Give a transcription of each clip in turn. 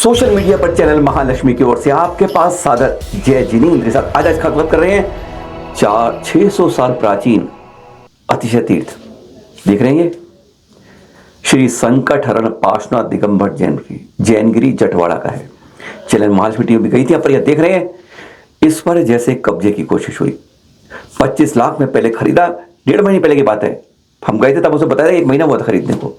Social media पर channel Mahalakshmi की ओर से आपके पास सादर जय जिनेंद्र के साथ आज बात कर रहे हैं 600 साल प्राचीन अतिशय तीर्थ। देख रहे हैं ये श्री संकट हरण पार्श्वनाथ दिगंबर जैनगिरी जटवाड़ा का है। चैनल महालक्ष्मी टीवी भी गई थी, पर यह देख रहे हैं इस पर जैसे कब्जे की कोशिश हुई। 25 लाख में पहले खरीदा, 1.5 महीने पहले की बात है। हम गए थे तब उसे बताया 1 महीना हुआ था खरीदने को,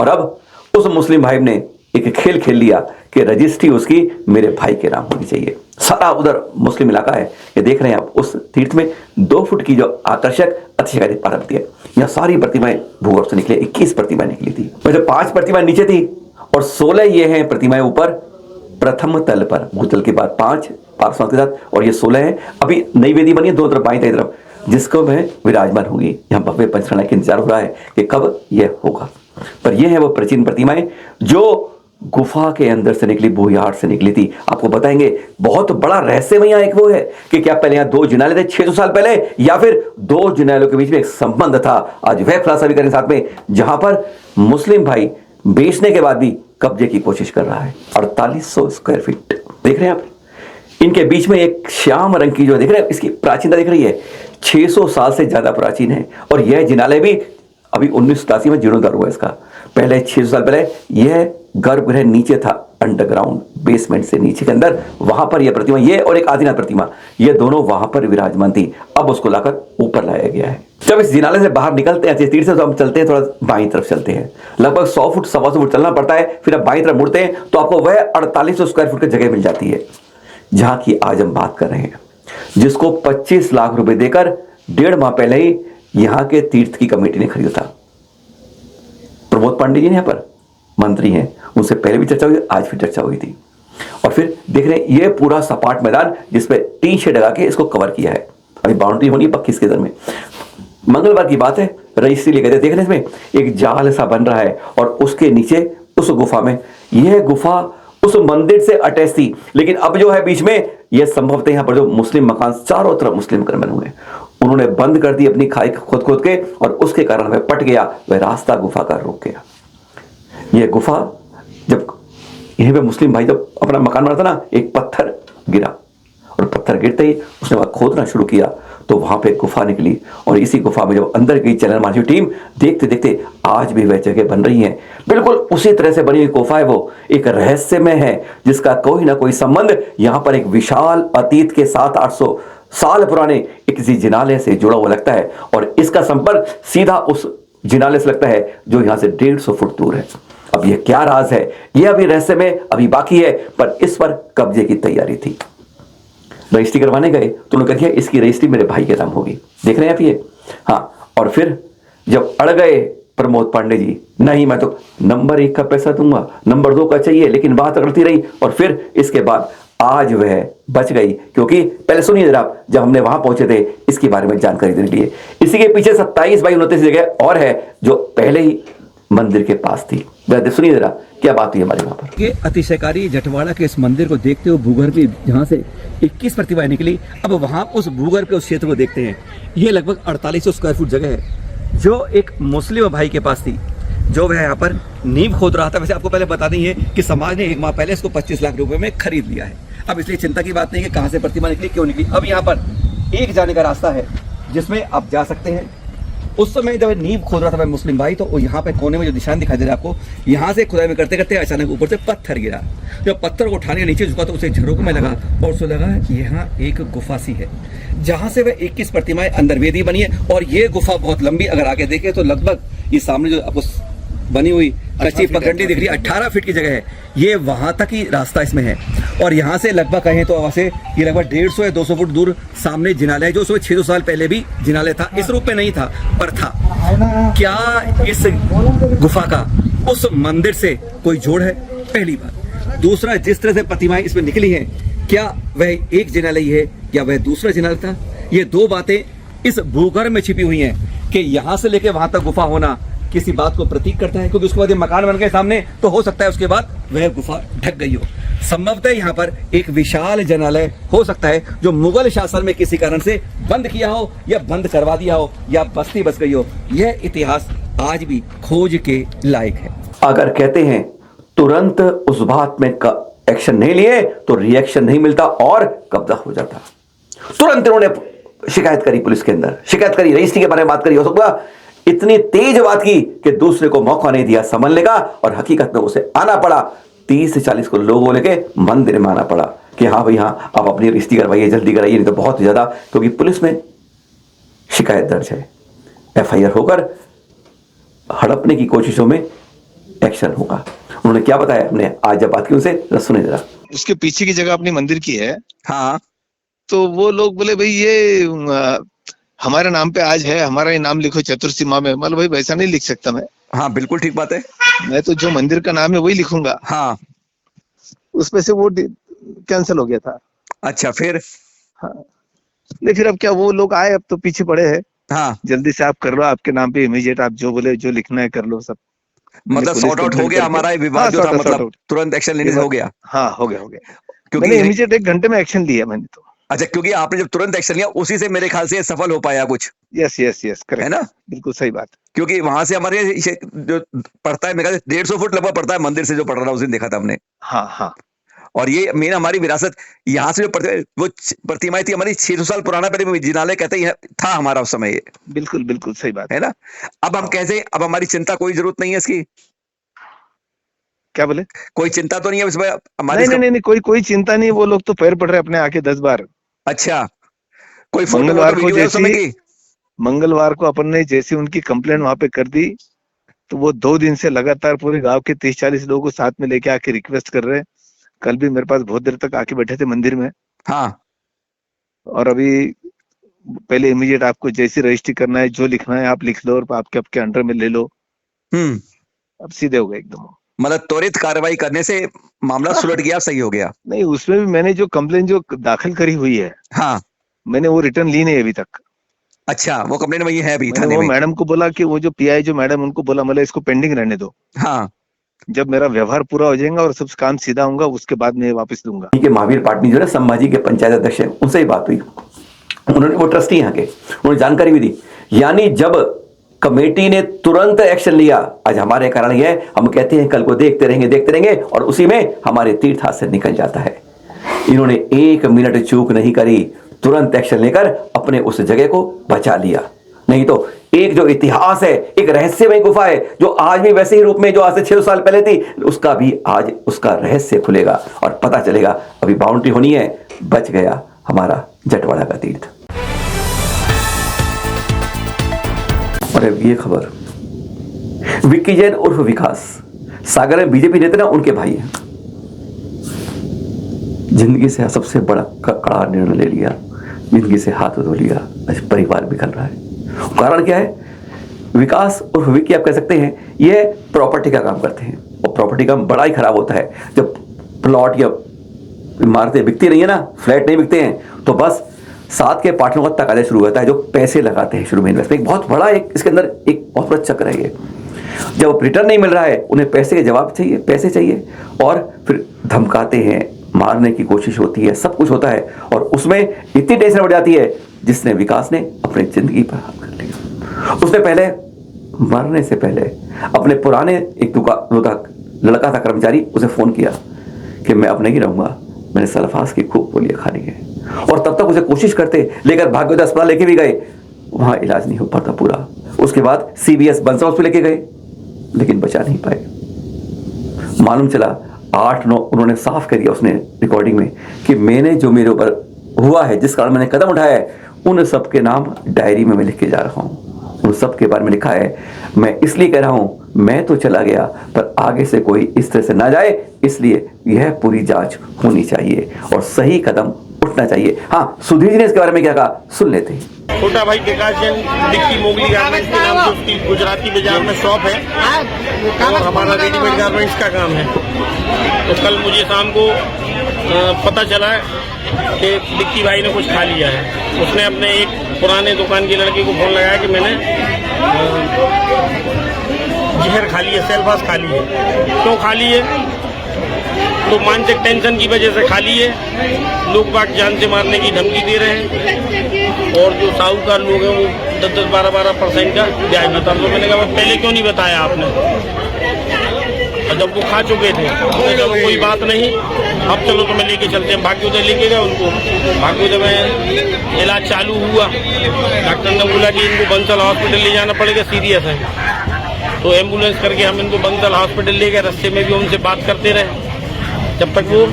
और अब उस मुस्लिम भाई ने एक खेल खेल लिया कि रजिस्ट्री उसकी मेरे भाई के नाम होनी चाहिए। सारा उधर मुस्लिम इलाका है, ये देख रहे हैं आप। उस तीर्थ में 2 फुट की जो आकर्षक अतिशयकारी पार्वती है, यहाँ सारी प्रतिमाएं भूगर्भ से निकली। 21 प्रतिमाएं निकली थी, वैसे 5 प्रतिमाएं नीचे थी और 16 ये हैं प्रतिमाएं ऊपर प्रथम तल पर। भूतल के बाद 5 पार्श्वनाथ के साथ, और ये 16 है। अभी नई वेदी बनी है दोनों तरफ, बाईं तरफ, जिसको मैं विराजमान होंगी। यहाँ भव्य पंचकर्णा का इंतजार हो रहा है कि कब यह होगा। पर यह है वो प्राचीन प्रतिमाएं जो गुफा के अंदर से निकली, बोयार से निकली थी। आपको बताएंगे बहुत बड़ा रहस्यमय यहाँ एक वो है कि क्या पहले यहाँ 2 जिनाले थे 600 साल पहले, या फिर 2 जिनालों के बीच में एक संबंध था। आज वह खुलासा भी करेंगे साथ में, जहां पर मुस्लिम भाई बेचने के बाद भी कब्जे की कोशिश कर रहा है। 4800 स्क्वायर फीट देख रहे हैं आप। इनके बीच में एक श्याम रंग की जो देख रहे हैं, इसकी प्राचीनता दिख रही है, 600 साल से ज्यादा प्राचीन है। और यह जिनालय भी अभी 1987 में जीर्णोद्धार हुआ इसका। पहले 600 साल पहले यह गर्भगृह नीचे था, अंडरग्राउंड बेसमेंट से नीचे के अंदर, वहां पर यह प्रतिमा, ये और एक आदिनाथ प्रतिमा, ये दोनों वहां पर विराजमान थी। अब उसको लाकर ऊपर लाया गया है। जब इस जिनालय से बाहर निकलते हैं तीर्थ से, तो हम चलते हैं थोड़ा बाईं तरफ चलते हैं। लगभग 100 फुट 125 फुट चलना पड़ता है, फिर अब बाईं तरफ मुड़ते हैं तो आपको वह 4800 स्क्वायर फुट की जगह मिल जाती है, जहां की आज हम बात कर रहे हैं, जिसको 25 लाख रुपए देकर 1.5 माह पहले ही यहां के तीर्थ की कमेटी ने खरीदा था। प्रमोद पांडे जी ने यहाँ पर मंत्री हैं, उनसे पहले भी चर्चा हुई, आज भी चर्चा हुई थी। और फिर देख रहे हैं ये पूरा सपाट मैदान जिसपे टीन शेड लगा के इसको कवर किया है। अभी बाउंड्री होनी है पक्की इसके अंदर में। मंगलवार की बात है, रजिस्ट्री लेकर देख रहे हैं, इसमें एक जाल सा बन रहा है और उसके नीचे उस गुफा में, यह गुफा उस मंदिर से अटैच थी। लेकिन अब जो है बीच में, यह संभवतः यहाँ पर जो मुस्लिम मकान चारों तरफ मुस्लिम घर बने हुए हैं, उन्होंने बंद कर दी अपनी खाई खोद खोद के, और उसके कारण वह पट गया, वह रास्ता गुफा का रुक गया। यह गुफा जब यहीं पे मुस्लिम भाई जब अपना मकान बना था ना, एक पत्थर गिरा, और पत्थर गिरते ही उसने वहां खोदना शुरू किया तो वहां पे गुफा निकली। और इसी गुफा में जब अंदर गई चैनल मार्ची टीम, देखते देखते आज भी वह जगह बन रही है। बिल्कुल उसी तरह से बनी हुई गुफा है, वो एक रहस्यमय है जिसका कोई ना कोई संबंध यहां पर एक विशाल अतीत के 700-800 साल पुराने एक किसी जिनालय से जुड़ा हुआ लगता है। और इसका संपर्क सीधा उस जिनालय से लगता है जो यहां से 150 फुट दूर है। अब यह क्या राज है, यह अभी रहस्य में अभी बाकी है, पर इस पर कब्जे की तैयारी थी। रजिस्ट्री करवाने गए तो उन्होंने कहा इसकी रजिस्ट्री मेरे भाई के नाम होगी। देख रहे हैं आप ये, हाँ। और फिर जब अड़ गए प्रमोद पांडे जी, नहीं मैं तो नंबर 1 का पैसा दूंगा, नंबर 2 का चाहिए, लेकिन बात अड़ती रही। और फिर इसके बाद आज वह बच गई, क्योंकि पहले सुनिए जरा, जब हमने वहां पहुंचे थे इसके बारे में जानकारी देने के लिए, इसी के पीछे 27/29 जगह और है जो पहले ही मंदिर के पास थी। सुनिए जरा क्या बात हुई हमारे वहां पर। ये अतिशयकारी जटवाड़ा के इस मंदिर को देखते हुए भूगर्भ में जहां से 21 प्रतिमाएं निकली, अब वहां उस भूगर्भ के उस क्षेत्र को देखते हैं। ये लगभग 4800 स्क्वायर फुट जगह है जो एक मुस्लिम भाई के पास थी, जो वह यहाँ पर नींव खोद रहा था। वैसे आपको पहले बता दें कि समाज ने 1 माह पहले इसको 25 लाख रुपए में खरीद लिया है। अब इसलिए चिंता की बात नहीं है कहां से प्रतिमा निकली, क्यों निकली। अब यहाँ पर एक जाने का रास्ता है जिसमें आप जा सकते हैं। उस समय जब नींव खोद रहा था मुस्लिम भाई, तो यहाँ पे कोने में जो निशान दिखाई दे रहा है आपको, यहाँ से खुदाई में करते करते अचानक ऊपर से पत्थर गिरा। जब पत्थर को उठाने नीचे झुका तो उसे झरोखे में लगा, और उसे लगा यहाँ एक गुफा सी है, जहाँ से वह 21 प्रतिमाएं अंदर वेदी बनी है। और ये गुफा बहुत लंबी, अगर आगे देखें तो लगभग ये सामने जो आपको बनी हुई कच्ची पगडंडी दिख रही है, 18 फीट की जगह है। ये वहां तक ही रास्ता इसमें है, और यहाँ से लगभग कहें तो वहां से ये लगभग 150 या 200 फुट दूर सामने जिनालय है, जो उसमें 600 साल पहले भी जिनालय था। इस रूप में नहीं था, पर था। क्या इस गुफा का उस मंदिर से कोई जोड़ है? पहली बात। दूसरा, जिस तरह से प्रतिमाएं इसमें निकली हैं, क्या वह एक जिनालय है या वह दूसरा जिनालय था? ये 2 बातें इस भूगर्भ में छिपी हुई हैं कि यहां से लेके वहां तक गुफा होना किसी बात को प्रतीक करता है, क्योंकि उसके बाद ये मकान बन गए सामने, तो हो सकता है उसके बाद वह गुफा ढक गई हो। संभवतः यहाँ पर एक विशाल जनालय हो सकता है जो मुगल शासन में किसी कारण से बंद किया हो, या बंद करवा दिया हो, या बस्ती बस गई हो। यह इतिहास आज भी खोज के लायक है। अगर कहते हैं तुरंत उस बात में एक्शन नहीं लिए तो रिएक्शन नहीं मिलता और कब्जा हो जाता। तुरंत इन्होंने शिकायत करी पुलिस के अंदर, शिकायत करी, रजिस्ट्री के बारे में बात करी, हो सकता इतनी तेज बात की कि दूसरे को मौका नहीं दिया संभलने का, और हकीकत में उसे आना पड़ा 30 से 40 को लोगों लेके मंदिर में आना पड़ा कि हाँ भाई हाँ, आप अपनी रजिस्ट्री करवाइए, जल्दी कराइए, नहीं तो बहुत ज्यादा, क्योंकि पुलिस में शिकायत दर्ज है, FIR होकर हड़पने की कोशिशों में एक्शन होगा। उन्होंने क्या बताया, हमने आज जब बात की उनसे, सुने जरा। उसके पीछे की जगह अपनी मंदिर की है। हाँ, तो वो लोग बोले भाई ये हमारे नाम पे आज है, हमारा ही नाम लिखो चतुर्थीमा में। मतलब भाई वैसा नहीं लिख सकता मैं। हाँ बिल्कुल ठीक बात है। मैं तो जो मंदिर का नाम है वही लिखूंगा। हाँ, उसमें से वो कैंसिल हो गया था। अच्छा फिर? हाँ, नहीं फिर अब क्या, वो लोग आए, अब तो पीछे पड़े हैं। हाँ, जल्दी से आप कर लो, आपके नाम पे इमीडिएट आप जो बोले, जो लिखना है कर लो सब। मतलब सॉर्ट आउट हो गया हमारा विवाद जो था, मतलब तुरंत एक्शन लेने से हो गया। हाँ हो गया, हो गया। क्योंकि मैंने इमीडिएट 1 घंटे में एक्शन लिया मैंने तो। अच्छा, क्योंकि आपने जब तुरंत एक्शन लिया उसी से मेरे ख्याल से सफल हो पाया कुछ, यस यस यस, करेक्ट है ना? बिल्कुल सही बात। क्योंकि वहां से हमारे जो पड़ता है, मेरे ख्याल से 150 फुट लगभग पड़ता है मंदिर से, जो पड़ रहा है उस दिन देखा था हमने। हाँ हाँ, और ये मेन हमारी विरासत, यहाँ से जो वो प्रतिमाएं थी हमारी 600 साल पुराना, पहले जिनालय कहते ही था हमारा उस समय ये। बिल्कुल बिल्कुल सही बात है ना? अब हम कैसे, अब हमारी चिंता कोई जरूरत नहीं है इसकी। क्या बोले? कोई चिंता तो नहीं है इसमें हमारी? नहीं, कोई चिंता नहीं। वो लोग तो पैर पड़ रहे अपने आके 10 बार। अच्छा, कोई मंगलवार को वीडियो समय की? मंगलवार को अपन ने जैसी उनकी कंप्लेंट वहां पे कर दी, तो वो 2 दिन से लगातार पूरे गांव के 30-40 लोगों को साथ में लेके आके रिक्वेस्ट कर रहे हैं। कल भी मेरे पास बहुत देर तक आके बैठे थे मंदिर में। हाँ, और अभी पहले इमीडिएट आपको जैसी रजिस्ट्री करना है, जो लिखना है आप लिख लो और आपके अंडर में ले लो। अब सीधे हो गए एकदम। मतलब त्वरित कार्रवाई करने से मामला सुलट गया, सही हो गया। नहीं, उसमें भी मैंने जो कंप्लेंट जो दाखिल करी हुई है, हाँ, मैंने वो रिटर्न ली नहीं अभी तक। अच्छा, वो कंप्लेंट वही है अभी मैंने थाने वो में? मैडम को बोला कि वो जो PI जो मैडम, उनको बोला मतलब इसको पेंडिंग रहने दो। हाँ, जब मेरा व्यवहार पूरा हो जाएगा और सब काम सीधा होगा, उसके बाद मैं वापस दूंगा। महावीर पाटनी जो है संभाजी के पंचायत अध्यक्ष है, उनसे ही बात हुई। उन्होंने, वो ट्रस्टी यहाँ के, उन्होंने जानकारी भी दी। यानी जब कमेटी ने तुरंत एक्शन लिया, आज हमारे कारण ये है, हम कहते हैं कल को देखते रहेंगे, और उसी में हमारे तीर्थ हाथ से निकल जाता है। इन्होंने 1 मिनट चूक नहीं करी, तुरंत एक्शन लेकर अपने उस जगह को बचा लिया। नहीं तो एक जो इतिहास है, एक रहस्यमय गुफा है, जो आज भी वैसे ही रूप में जो आज से 600 साल पहले थी, उसका भी आज उसका रहस्य खुलेगा और पता चलेगा। अभी बाउंड्री होनी है, बच गया हमारा जटवाड़ा का तीर्थ। और अब ये खबर, विक्की जैन उर्फ विकास, सागर में बीजेपी नेता ना, उनके भाई हैं। जिंदगी से सबसे बड़ा कड़ा निर्णय ले लिया, जिंदगी से हाथ धो लिया, आज परिवार बिखर रहा है। कारण क्या है? विकास उर्फ विक्की आप कह सकते हैं, ये प्रॉपर्टी का काम करते हैं, और प्रॉपर्टी का बड़ा ही खराब होता है। जब प्लॉट या इमारतें बिकती नहीं है ना, फ्लैट नहीं बिकते हैं, तो बस साथ के पार्टनर का तकाजा शुरू होता है, जो पैसे लगाते हैं शुरू में इन्वेस्टमेंट। बहुत बड़ा इसके अंदर एक बहुत बड़ा चक्र है ये। जब रिटर्न नहीं मिल रहा है, उन्हें पैसे के जवाब चाहिए, पैसे चाहिए, और फिर धमकाते हैं, मारने की कोशिश होती है, सब कुछ होता है, और उसमें इतनी टेंशन बढ़ जाती है जिसने विकास ने अपनी जिंदगी पर हाथ कर लिया। उसने पहले, मरने से पहले, अपने पुराने एक दुकान लड़का था कर्मचारी, उसे फोन किया कि मैं अब नहीं रहूंगा, मैंने सल्फास की खूब गोलियां खानी है, और तब तक उसे कोशिश करते, लेकर भाग्योदय अस्पताल लेके भी गए, वहां इलाज नहीं हो पाता पूरा। उसके बाद CBS बंसल हॉस्पिटल लेके गए, लेकिन बचा नहीं पाए। मालूम चला 8-9, उन्होंने साफ कर दिया उसने रिकॉर्डिंग में कि मैंने जो मेरे ऊपर हुआ है, जिस कारण मैंने कदम उठाया है, उन सब के नाम डायरी में मैं लिख के जा रहा हूं। उन सब के बारे में लिखा है। मैं इसलिए कह रहा हूं, मैं तो चला गया, पर आगे से कोई इस तरह से ना जाए, इसलिए यह पूरी जांच होनी चाहिए और सही कदम उठना चाहिए। हाँ, सुधीर जी ने इसके बारे में क्या कहा, सुन लेते हैं। छोटा भाई विकास जैन, डिक्की मोगली गारमेंट्स के नाम से उसकी गुजराती बाजार में शॉप है, और हमारा रेडीमेड गारमेंट्स का काम है। तो कल मुझे शाम को पता चला कि डिक्की भाई ने कुछ खा लिया है। उसने अपने एक पुराने दुकान के लड़के को फोन लगाया कि मैंने जहर खा ली है, सेल्फास खा ली है। क्यों खा ली है? तो मानसिक टेंशन की वजह से खा ली है। लोग बाग जान से मारने की धमकी दे रहे हैं, और जो साहूकार लोग हैं वो 10-12% का ब्याज बता दो। मैंने कहा पहले क्यों नहीं बताया आपने? और जब वो खा चुके थे तो चलो कोई बात नहीं, अब चलो तुम्हें लेके चलते हैं। भाग्योदय लेके गए उनको, भाग्योदय में इलाज चालू हुआ। डॉक्टर ने बोला कि इनको बंसल हॉस्पिटल ले जाना पड़ेगा, सीरियस है। तो एम्बुलेंस करके हम इनको बंसल हॉस्पिटल ले गए। रास्ते में भी उनसे बात करते रहे, जब तक वो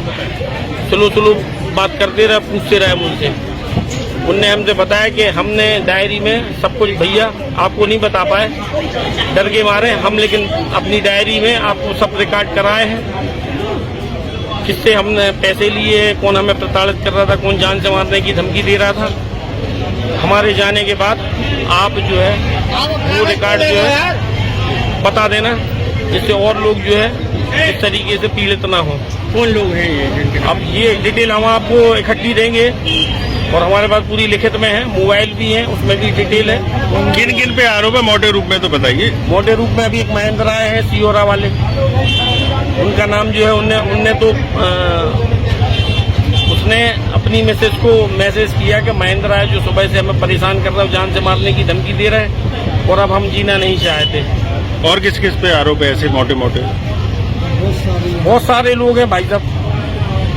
स्लो बात करते रहे, पूछते रहे मुझसे। उनने हमसे बताया कि हमने डायरी में सब कुछ भैया आपको नहीं बता पाए, डर के मारे हम, लेकिन अपनी डायरी में आपको सब रिकॉर्ड कराए हैं। किससे हमने पैसे लिए, कौन हमें प्रताड़ित कर रहा था, कौन जान से मारने की धमकी दे रहा था। हमारे जाने के बाद आप जो है वो रिकॉर्ड जो है बता देना, जिससे और लोग जो है इस तरीके से पीड़ित ना हो। कौन लोग हैं ये? अब ये डिटेल हम आपको इकट्ठी देंगे और हमारे पास पूरी लिखित में है, मोबाइल भी है, उसमें भी डिटेल है। किन किन पे आरोप है मोटे रूप में तो बताइए। मोटे रूप में अभी एक महेंद्र राय है, सियोरा वाले, उनका नाम जो है उनने तो उसने अपनी मिसेज को मैसेज किया कि महेंद्र राय जो सुबह से हमें परेशान कर रहा है, जान से मारने की धमकी दे रहा है और अब हम जीना नहीं चाहते। और किस किस पे आरोप है ऐसे मोटे मोटे? बहुत सारे लोग हैं भाई साहब।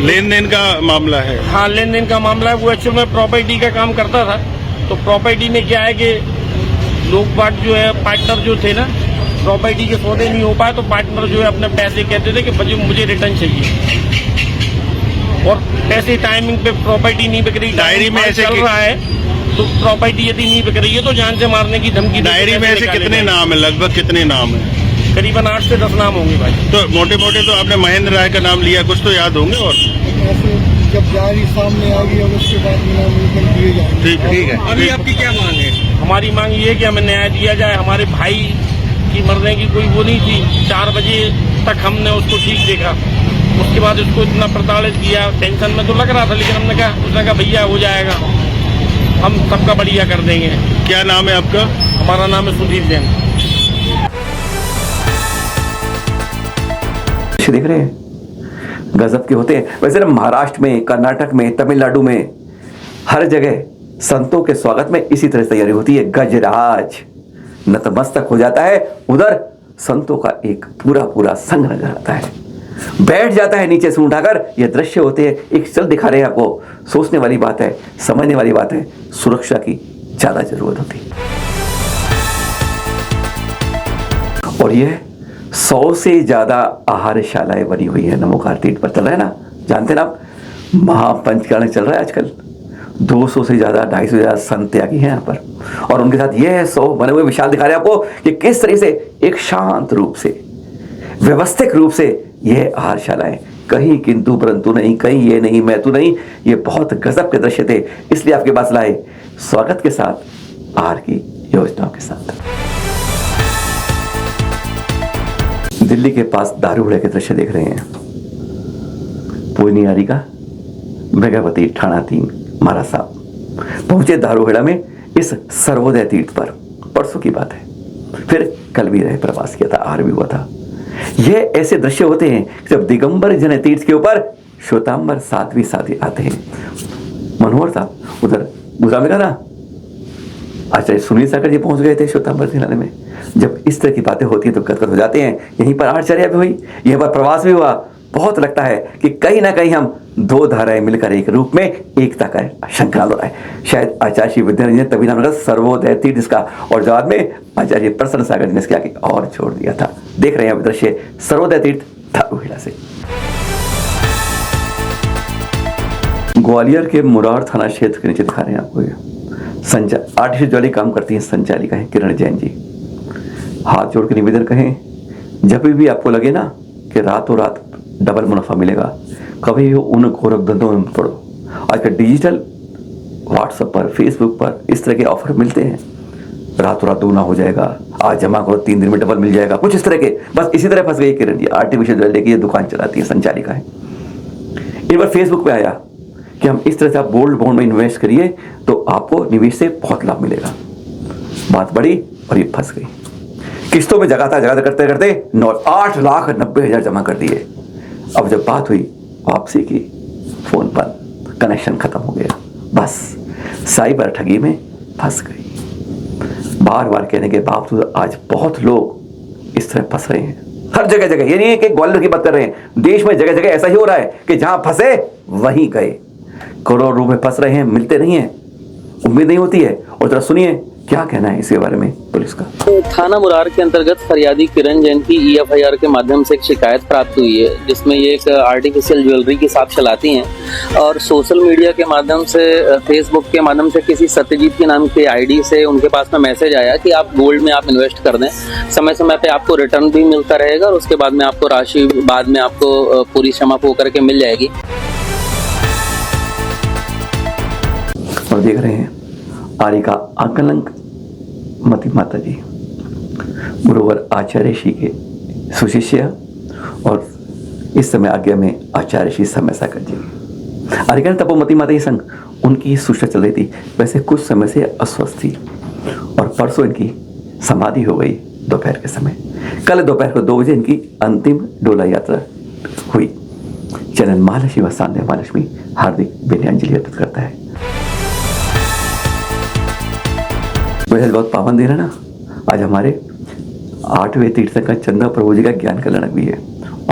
लेन देन का मामला है? हाँ, लेन देन का मामला है। वो एक्चुअल में प्रॉपर्टी का काम करता था, तो प्रॉपर्टी में क्या है कि लोग बात जो है पार्टनर जो थे ना, प्रॉपर्टी के सौदे नहीं हो पाए तो पार्टनर जो है अपने पैसे कहते थे कि मुझे रिटर्न चाहिए, और पैसे टाइमिंग पे प्रॉपर्टी नहीं बिक रही, डायरी में ऐसे चल रहा है तो प्रॉपर्टी यदि नहीं बिक रही है तो जान से मारने की धमकी। डायरी में ऐसे कितने नाम है, लगभग कितने नाम है? करीबन 8 से 10 नाम होंगे भाई। तो मोटे मोटे तो आपने महेंद्र राय का नाम लिया, कुछ तो याद होंगे। और ऐसे जब जारी सामने आ गई और उसके बाद नामांकन दिए जाएंगे। ठीक है। अभी आपकी क्या मांग है? हमारी मांग ये है कि हमें न्याय दिया जाए। हमारे भाई की मरने की कोई वो नहीं थी, 4 बजे तक हमने उसको ठीक देखा, उसके बाद उसको इतना प्रताड़ित किया। टेंशन में तो लग रहा था, लेकिन उसने कहा भैया हो जाएगा, हम सबका बढ़िया कर देंगे। क्या नाम है आपका? हमारा नाम है सुधीर जैन। देख रहे हैं गजब के होते हैं। वैसे ना महाराष्ट्र में, कर्नाटक में, तमिलनाडु में हर जगह संतों के स्वागत में इसी तरह से तैयारी होती है। गजराज नतमस्तक हो जाता है, उधर संतों का एक पूरा संघ नजर आता है, बैठ जाता है नीचे से उठाकर। ये दृश्य होते हैं, एक चल दिखा रहे हैं आपको। सोचने वाली बात है, समझने वाली बात है, सुरक्षा की ज्यादा जरूरत होती है। और ये 100 से ज्यादा आहारशालाएं बनी हुई है नमोकार तीर्थ पर। चल रहा है ना, जानते ना आप, महापंचकरण चल रहा है आजकल। 200 से ज्यादा, 250 से ज्यादा संत त्यागी हैं यहाँ पर, और उनके साथ ये 100 बने हुए विशाल दिखा रहे हैं आपको कि किस तरह से एक शांत रूप से, व्यवस्थित रूप से यह आहारशालाएं, कहीं किंतु परंतु नहीं, कहीं ये नहीं मैं तू नहीं, ये बहुत गजब के दृश्य थे। इसलिए आपके पास लाए स्वागत के साथ, आहार की योजनाओं के साथ। दिल्ली के पास दारूहड़ा के दृश्य देख रहे हैं। पूर्णियारी का भगवती ठाणा 3 महाराज साहब पहुंचे दारूहड़ा में इस सर्वोदय तीर्थ पर। परसों की बात है, फिर कल भी रहे प्रवास किया था, आहार भी हुआ था। यह ऐसे दृश्य होते हैं जब दिगंबर जन तीर्थ के ऊपर श्वेतांबर साध्वी साधे आते हैं। मनोहर साहब उधर गुजरात में ना, आचार्य सुनील सागर जी पहुंच गए थे श्वेतांबर जिले में। जब इस तरह की बातें होती हैं तो गदगद हो जाते हैं। यहीं पर आचार्य भी हुई, यहीं पर प्रवास भी हुआ। बहुत लगता है कि कहीं ना कहीं हम 2 धाराएं मिलकर एक रूप में एकता का शंखनाद हो रहा है। शायद आचार्य श्री विद्यानंद तभी नाम रखा सर्वोदय तीर्थ इसका, और जवाब में आचार्य प्रसन्न सागर जी ने इसके आगे और छोड़ दिया था। देख रहे हैं दृश्य सर्वोदय तीर्थ दारूहड़ा से। ग्वालियर के मुरार थाना क्षेत्र के नीचे दिखा रहे हैं आपको। आर्टिफिशियल ज्वेलरी काम करती है संचालिका है किरण जैन जी। हाथ जोड़ के निवेदन कहें, जब भी आपको लगे ना कि रातों रात डबल मुनाफा मिलेगा, कभी भी उन गोरख धंधों में पड़ो। आजकल डिजिटल व्हाट्सएप पर, फेसबुक पर इस तरह के ऑफर मिलते हैं, रातों रात दूना हो जाएगा, आज जमा करो 3 दिन में डबल मिल जाएगा, कुछ इस तरह के। बस इसी तरह फंस गई किरण जी। आर्टिफिशियल ज्वेलरी की ये दुकान चलाती है, संचालिका है। इन पर फेसबुक पे आया कि हम इस तरह से आप गोल्ड बॉन्ड में इन्वेस्ट करिए तो आपको निवेश से बहुत लाभ मिलेगा। बात बढ़ी और ये फंस गई। किस्तों में जगह करते करते 8,90,000 जमा कर दिए। अब जब बात हुई वापसी की, फोन पर कनेक्शन खत्म हो गया। बस साइबर ठगी में फंस गई। बार बार कहने के बावजूद आज बहुत लोग इस तरह फंस रहे हैं। हर जगह जगह, ये नहीं है कि ग्वालियर की बात कर रहे हैं, देश में जगह जगह ऐसा ही हो रहा है कि जहां फंसे वहीं गए। करोड़ों रुपए फंस रहे हैं, मिलते नहीं है, उम्मीद नहीं होती है। और जरा सुनिए क्या कहना है इसके बारे में पुलिस का। थाना मुरार के अंतर्गत फरियादी किरण जैन की EFIR के माध्यम से एक शिकायत प्राप्त हुई है, जिसमें ये एक आर्टिफिशियल ज्वेलरी की शॉप चलाती हैं और सोशल मीडिया के माध्यम से, फेसबुक के माध्यम से किसी सत्यजीत के नाम के ID से उनके पास में मैसेज आया कि आप गोल्ड में आप इन्वेस्ट कर दें, समय समय पे आपको रिटर्न भी मिलता रहेगा और उसके बाद में आपको राशि बाद में आपको पूरी क्षमा होकर के मिल जाएगी। और देख रहे हैं आरिका आकलंक मती माता जी, गुरुवर आचार्य श्री के सुशिष्य और इस समय आज्ञा में आचार्य श्री समय सागर जी। आरिका तपोमती माता जी संग उनकी सूचना चल रही थी, वैसे कुछ समय से अस्वस्थ थी और परसों इनकी समाधि हो गई दोपहर के समय। कल दोपहर को 2 बजे इनकी अंतिम डोला यात्रा हुई। चैनल महालक्ष्मी व सान्ध्य महालक्ष्मी हार्दिक विनयाञ्जलि अर्पित करता है। बहुत पावन दिन है ना, आज हमारे 8वें तीर्थंकर चंद्र प्रभु जी का ज्ञान कल्याणक भी है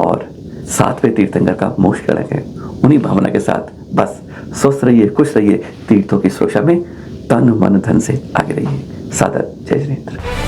और 7वें तीर्थंकर का मोक्ष कल्याणक है। उन्हीं भावना के साथ बस स्वस्थ रहिए, खुश रहिए, तीर्थों की सुरक्षा में तन मन धन से आगे रहिए। सादर जय जिनेंद्र।